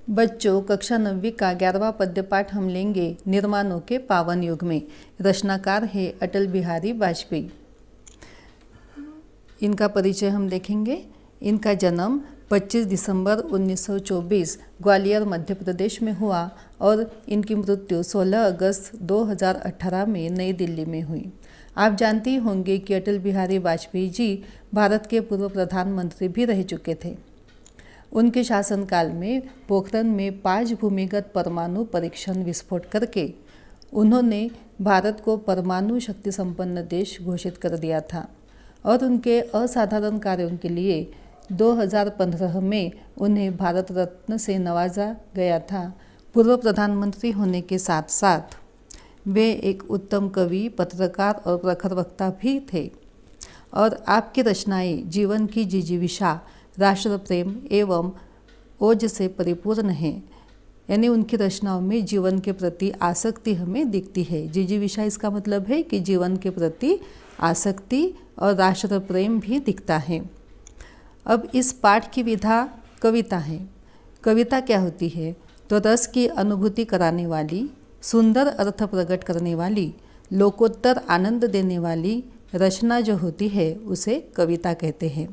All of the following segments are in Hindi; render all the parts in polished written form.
बच्चों, कक्षा 9वीं का 11वां पद्य पाठ हम लेंगे निर्माणों के पावन युग में। रचनाकार है अटल बिहारी वाजपेयी। इनका परिचय हम देखेंगे। इनका जन्म 25 दिसंबर 1924 ग्वालियर मध्य प्रदेश में हुआ और इनकी मृत्यु 16 अगस्त 2018 में नई दिल्ली में हुई। आप जानते ही होंगे कि अटल बिहारी वाजपेयी जी भारत के पूर्व प्रधानमंत्री भी रह चुके थे। उनके शासनकाल में पोखरण में 5 भूमिगत परमाणु परीक्षण विस्फोट करके उन्होंने भारत को परमाणु शक्ति संपन्न देश घोषित कर दिया था और उनके असाधारण कार्यों के लिए 2015 में उन्हें भारत रत्न से नवाजा गया था। पूर्व प्रधानमंत्री होने के साथ साथ वे एक उत्तम कवि, पत्रकार और प्रखर वक्ता भी थे और आपकी रचनाएं जीवन की जिजीविषा, राष्ट्र प्रेम एवं ओज से परिपूर्ण है। यानी उनकी रचनाओं में जीवन के प्रति आसक्ति हमें दिखती है। जिजीविषा इसका मतलब है कि जीवन के प्रति आसक्ति और राष्ट्र प्रेम भी दिखता है। अब इस पाठ की विधा कविता है। कविता क्या होती है? तो रस की अनुभूति कराने वाली, सुंदर अर्थ प्रकट करने वाली, लोकोत्तर आनंद देने वाली रचना जो होती है उसे कविता कहते हैं।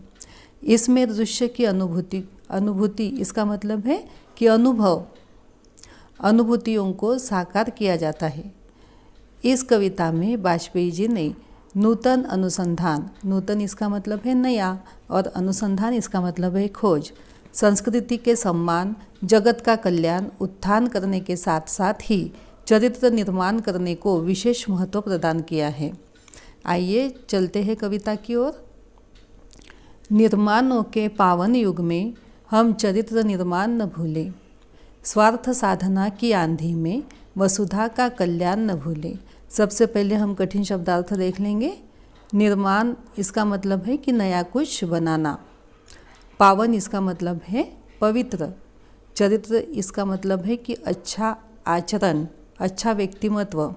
इसमें दृश्य की अनुभूति इसका मतलब है कि अनुभूतियों को साकार किया जाता है। इस कविता में वाजपेयी जी ने नूतन अनुसंधान, नूतन इसका मतलब है नया और अनुसंधान इसका मतलब है खोज, संस्कृति के सम्मान, जगत का कल्याण, उत्थान करने के साथ साथ ही चरित्र निर्माण करने को विशेष महत्व प्रदान किया है। आइए चलते हैं कविता की ओर। निर्माणों के पावन युग में हम चरित्र निर्माण न भूलें, स्वार्थ साधना की आंधी में वसुधा का कल्याण न भूलें। सबसे पहले हम कठिन शब्दार्थ देख लेंगे। निर्माण इसका मतलब है कि नया कुछ बनाना, पावन इसका मतलब है पवित्र, चरित्र इसका मतलब है कि अच्छा आचरण, अच्छा व्यक्तिमत्व,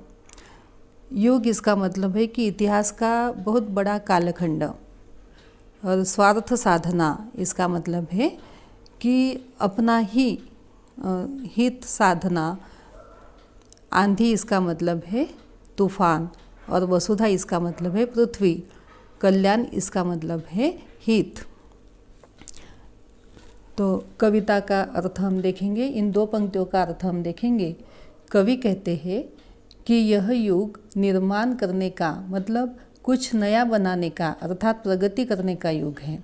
युग इसका मतलब है कि इतिहास का बहुत बड़ा कालखंड, और स्वार्थ साधना इसका मतलब है कि अपना ही हित साधना, आंधी इसका मतलब है तूफान और वसुधा इसका मतलब है पृथ्वी, कल्याण इसका मतलब है हित। तो कविता का अर्थ हम देखेंगे। इन 2 पंक्तियों का अर्थ हम देखेंगे। कवि कहते हैं कि यह युग निर्माण करने का मतलब कुछ नया बनाने का अर्थात प्रगति करने का युग है।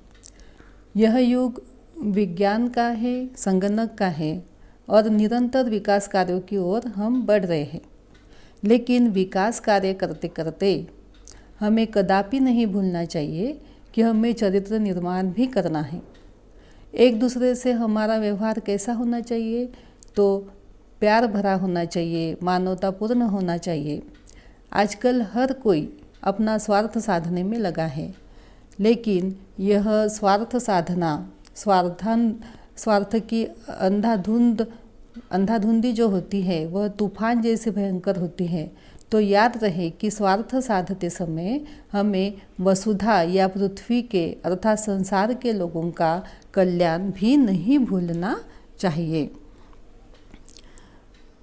यह युग विज्ञान का है, संगणक का है और निरंतर विकास कार्यों की ओर हम बढ़ रहे हैं। लेकिन विकास कार्य करते करते हमें कदापि नहीं भूलना चाहिए कि हमें चरित्र निर्माण भी करना है। एक दूसरे से हमारा व्यवहार कैसा होना चाहिए? तो प्यार भरा होना चाहिए, मानवतापूर्ण होना चाहिए। आजकल हर कोई अपना स्वार्थ साधने में लगा है, लेकिन यह स्वार्थ साधना, स्वार्थ की अंधाधुंधी जो होती है वह तूफान जैसे भयंकर होती है। तो याद रहे कि स्वार्थ साधते समय हमें वसुधा या पृथ्वी के अर्थात संसार के लोगों का कल्याण भी नहीं भूलना चाहिए।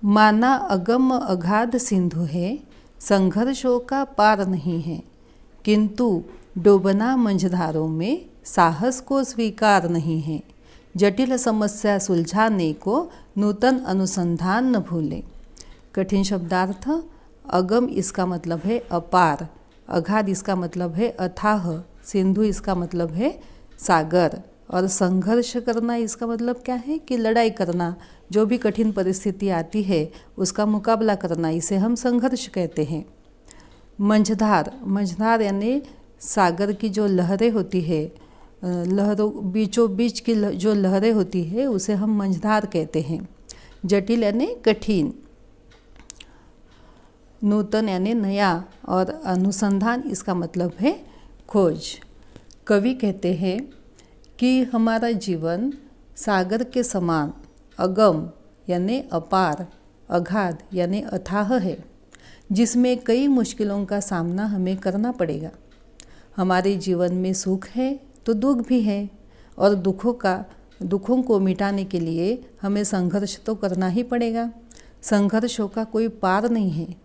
माना अगम अगाध सिंधु है, संघर्षों का पार नहीं है, किंतु डूबना मंझधारों में साहस को स्वीकार नहीं है। जटिल समस्या सुलझाने को नूतन अनुसंधान न भूलें। कठिन शब्दार्थ। अगम इसका मतलब है अपार, अगाध इसका मतलब है अथाह, सिंधु इसका मतलब है सागर और संघर्ष करना इसका मतलब क्या है कि लड़ाई करना, जो भी कठिन परिस्थिति आती है उसका मुकाबला करना, इसे हम संघर्ष कहते हैं। मंझधार यानी सागर की जो लहरें होती है, लहरों बीचों बीच की जो लहरें होती है उसे हम मंझधार कहते हैं। जटिल यानी कठिन, नूतन यानी नया और अनुसंधान इसका मतलब है खोज। कवि कहते हैं कि हमारा जीवन सागर के समान अगम यानी अपार, अगाध यानी अथाह है, जिसमें कई मुश्किलों का सामना हमें करना पड़ेगा। हमारे जीवन में सुख है तो दुख भी है और दुखों का दुखों को मिटाने के लिए हमें संघर्ष तो करना ही पड़ेगा। संघर्षों का कोई पार नहीं है।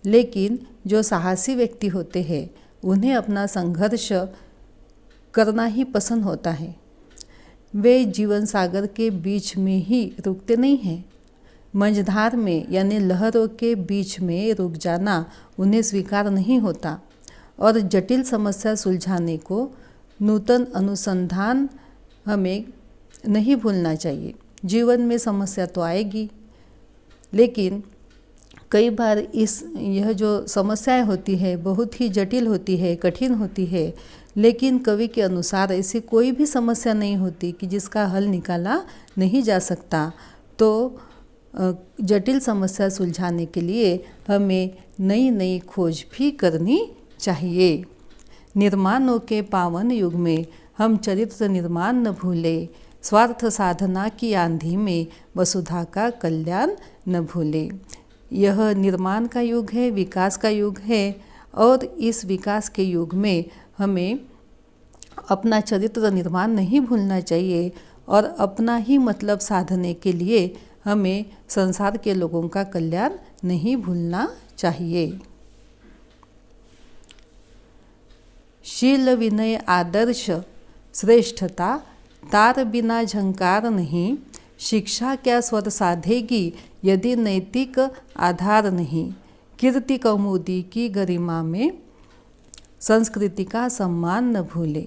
लेकिन जो साहसी व्यक्ति होते हैं उन्हें अपना संघर्ष करना ही पसंद होता है। वे जीवन सागर के बीच में ही रुकते नहीं हैं। मंझधार में यानी लहरों के बीच में रुक जाना उन्हें स्वीकार नहीं होता और जटिल समस्या सुलझाने को नूतन अनुसंधान हमें नहीं भूलना चाहिए। जीवन में समस्या तो आएगी, लेकिन कई बार यह जो समस्याएं होती है बहुत ही जटिल होती है, कठिन होती है। लेकिन कवि के अनुसार ऐसी कोई भी समस्या नहीं होती कि जिसका हल निकाला नहीं जा सकता। तो जटिल समस्या सुलझाने के लिए हमें नई नई खोज भी करनी चाहिए। निर्माणों के पावन युग में हम चरित्र निर्माण न भूले, स्वार्थ साधना की आंधी में वसुधा का कल्याण न भूले। यह निर्माण का युग है, विकास का युग है और इस विकास के युग में हमें अपना चरित्र निर्माण नहीं भूलना चाहिए और अपना ही मतलब साधने के लिए हमें संसार के लोगों का कल्याण नहीं भूलना चाहिए। शील विनय आदर्श श्रेष्ठता तार बिना झंकार नहीं, शिक्षा क्या स्वर साधेगी यदि नैतिक आधार नहीं। कीर्ति कौमुदी की गरिमा में संस्कृति का सम्मान न भूले।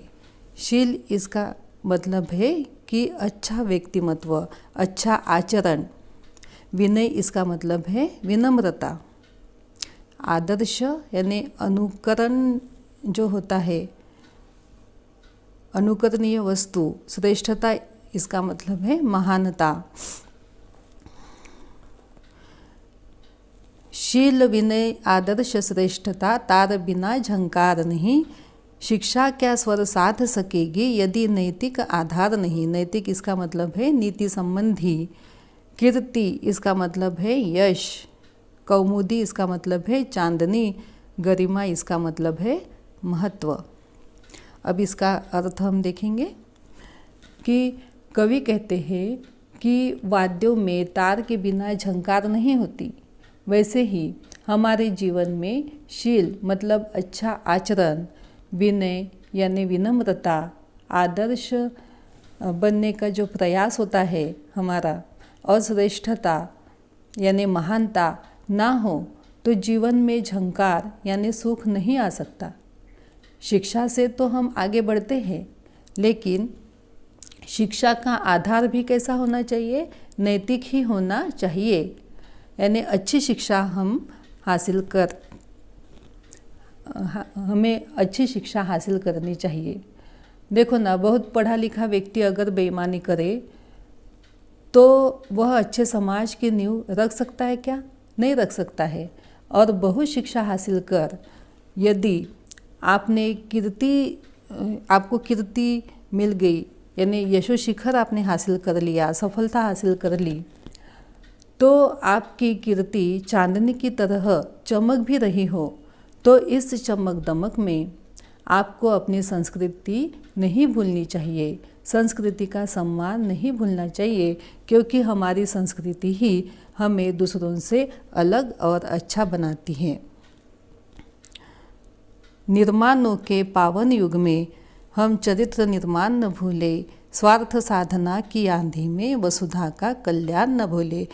शील इसका मतलब है कि अच्छा व्यक्तिमत्व, अच्छा आचरण। विनय इसका मतलब है विनम्रता। आदर्श यानी अनुकरण जो होता है, अनुकरणीय वस्तु। श्रेष्ठता इसका मतलब है महानता। शील विनय आदर्श श्रेष्ठता तार बिना झंकार नहीं, शिक्षा क्या स्वर साध सकेगी यदि नैतिक आधार नहीं। नैतिक इसका मतलब है नीति संबंधी। कीर्ति इसका मतलब है यश। कौमुदी इसका मतलब है चांदनी। गरिमा इसका मतलब है महत्व। अब इसका अर्थ हम देखेंगे कि कवि कहते हैं कि वाद्यों में तार के बिना झंकार नहीं होती। वैसे ही हमारे जीवन में शील मतलब अच्छा आचरण, विनय यानी विनम्रता, आदर्श बनने का जो प्रयास होता है हमारा, और श्रेष्ठता यानी महानता ना हो तो जीवन में झंकार यानी सुख नहीं आ सकता। शिक्षा से तो हम आगे बढ़ते हैं, लेकिन शिक्षा का आधार भी कैसा होना चाहिए? नैतिक ही होना चाहिए। यानी अच्छी शिक्षा हमें अच्छी शिक्षा हासिल करनी चाहिए। देखो ना, बहुत पढ़ा लिखा व्यक्ति अगर बेईमानी करे तो वह अच्छे समाज की नींव रख सकता है क्या? नहीं रख सकता है। और बहुत शिक्षा हासिल कर यदि आपको कीर्ति मिल गई, यानी यशो शिखर आपने हासिल कर लिया, सफलता हासिल कर ली, तो आपकी कीर्ति चांदनी की तरह चमक भी रही हो, तो इस चमक दमक में आपको अपनी संस्कृति नहीं भूलनी चाहिए। संस्कृति का सम्मान नहीं भूलना चाहिए, क्योंकि हमारी संस्कृति ही हमें दूसरों से अलग और अच्छा बनाती है। निर्माणों के पावन युग में हम चरित्र निर्माण न भूले, स्वार्थ साधना की आंधी में वसुधा का कल्याण न भूले।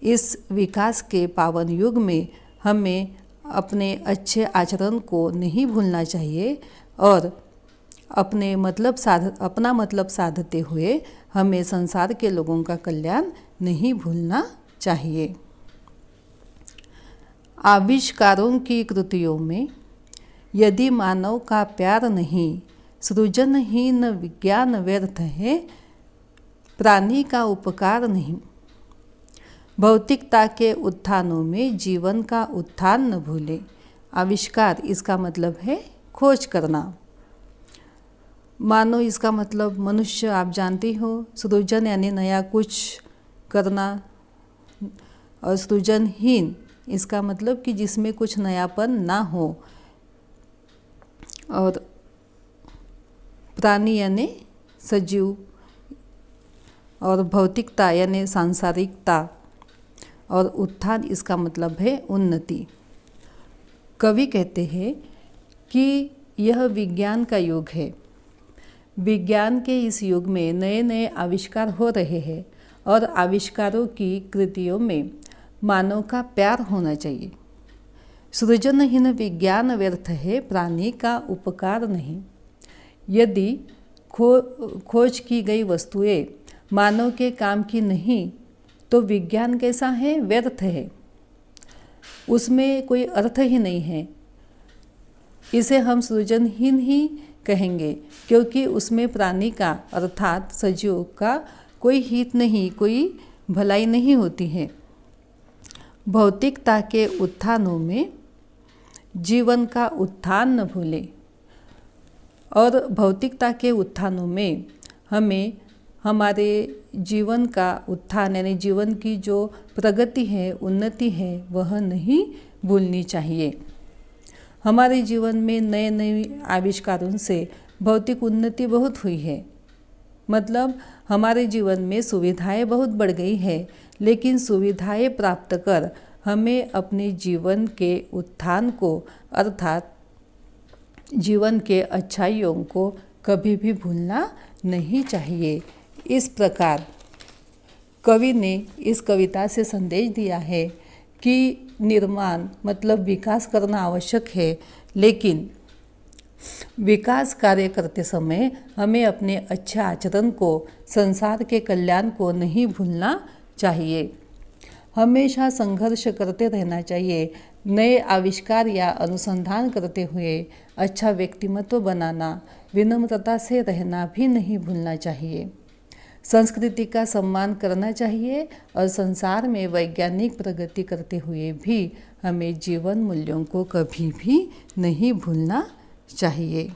इस विकास के पावन युग में हमें अपने अच्छे आचरण को नहीं भूलना चाहिए और अपना मतलब साधते हुए हमें संसार के लोगों का कल्याण नहीं भूलना चाहिए। आविष्कारों की कृतियों में यदि मानव का प्यार नहीं, सृजनहीन विज्ञान व्यर्थ है, प्राणी का उपकार नहीं। भौतिकता के उत्थानों में जीवन का उत्थान न भूले। आविष्कार इसका मतलब है खोज करना। मानव इसका मतलब मनुष्य, आप जानते हो। सृजन यानी नया कुछ करना, और सृजनहीन इसका मतलब कि जिसमें कुछ नयापन ना हो, और प्राणी यानी सजीव। और भौतिकता यानी सांसारिकता और उत्थान इसका मतलब है उन्नति। कवि कहते हैं कि यह विज्ञान का युग है। विज्ञान के इस युग में नए नए आविष्कार हो रहे हैं और आविष्कारों की कृतियों में मानव का प्यार होना चाहिए। सृजनहीन विज्ञान व्यर्थ है, प्राणी का उपकार नहीं। यदि खोज की गई वस्तुएं मानव के काम की नहीं तो विज्ञान कैसा है? व्यर्थ है, उसमें कोई अर्थ ही नहीं है। इसे हम सृजनहीन ही कहेंगे क्योंकि उसमें प्राणी का अर्थात सजीव का कोई हित नहीं, कोई भलाई नहीं होती है। भौतिकता के उत्थानों में जीवन का उत्थान न भूलें और भौतिकता के उत्थानों में हमें हमारे जीवन का उत्थान यानी जीवन की जो प्रगति है, उन्नति है, वह नहीं भूलनी चाहिए। हमारे जीवन में नए नए आविष्कारों से भौतिक उन्नति बहुत हुई है, मतलब हमारे जीवन में सुविधाएं बहुत बढ़ गई है, लेकिन सुविधाएं प्राप्त कर हमें अपने जीवन के उत्थान को अर्थात जीवन के अच्छाइयों को कभी भी भूलना नहीं चाहिए। इस प्रकार कवि ने इस कविता से संदेश दिया है कि निर्माण मतलब विकास करना आवश्यक है, लेकिन विकास कार्य करते समय हमें अपने अच्छे आचरण को, संसार के कल्याण को नहीं भूलना चाहिए। हमेशा संघर्ष करते रहना चाहिए। नए आविष्कार या अनुसंधान करते हुए अच्छा व्यक्तिमत्व बनाना, विनम्रता से रहना भी नहीं भूलना चाहिए। संस्कृति का सम्मान करना चाहिए और संसार में वैज्ञानिक प्रगति करते हुए भी हमें जीवन मूल्यों को कभी भी नहीं भूलना चाहिए।